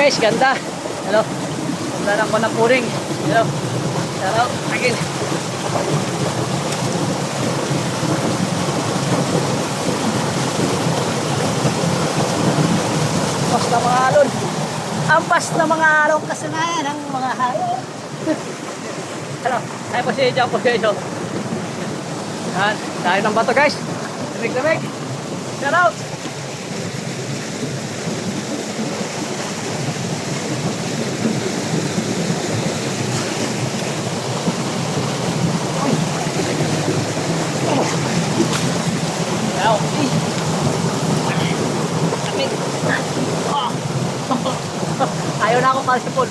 guys, ganda. Hello. Ganda ng panang puring. Hello. Shout out again. Ampas na mga alon. Ampas na mga alon kasanayan ng mga hayop. Hello. Tayo po si Jumbo guys. Yan. Tayo ng bato guys. Lamig-lamig. Shout out. Ayaw na akong kalsipon.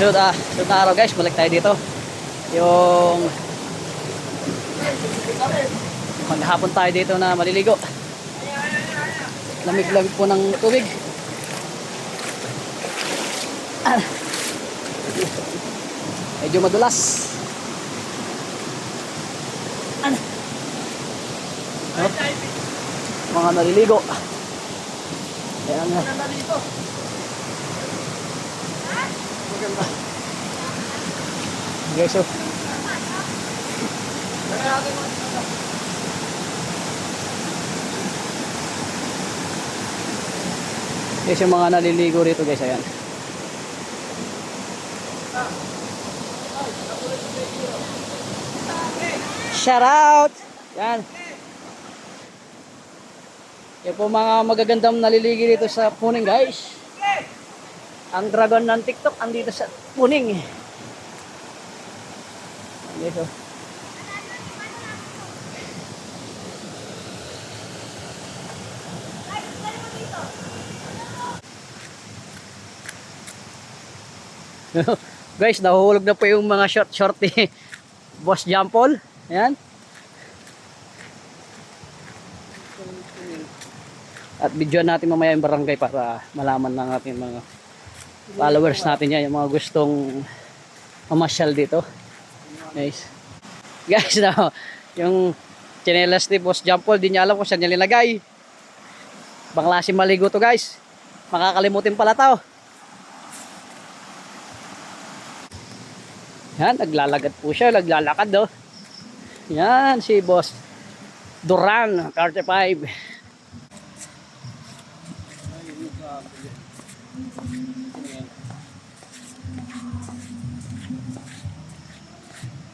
Shoot na araw guys, balik tayo dito. Yung maghapon tayo dito na maliligo. Lamig-lamig po ng tubig. Medyo madulas. Mga naliligo. Ayan nga. Guys, guys, yung mga naliligo rito guys, ayan. Shout out! Yan. Yan po mga magagandang naliligo dito sa Puning guys. Ang dragon ng TikTok andito sa Puning. Yes, oh. Guys, nahuhulog na po yung mga short ni Boss Jampol. Ayan. At video natin mamaya yung barangay para malaman ng ating mga followers natin yan, yung mga gustong mamasyal dito. Guys, now, yung chinelas ni Boss Jampol, di niya alam kung saan niya nilagay. Banglasin maligo to guys. Makakalimutin pala to. Yan, naglalagad po siya, naglalakad do. Yan, si Boss Duran, 35.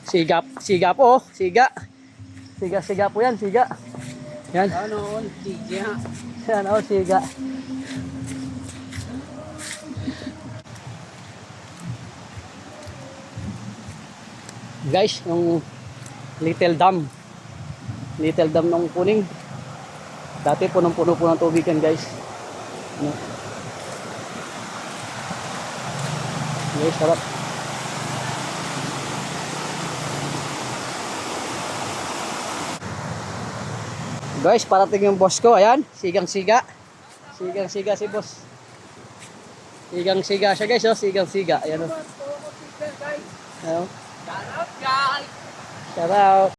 Siga po, siga po yan, siga. Yan. Ano, siga. Yan, oh, siga. Guys, yung Little Dam ng Puning. Dati punong-puno po ng tubig yan guys. Ano? Guys, sarap. Guys, parating yung boss ko. Ayan, sigang-siga. Sigang-siga si boss. Sigang-siga siya guys, oh. Sigang-siga. Ayan, oh. Ayan. Shout out guys! Shout out.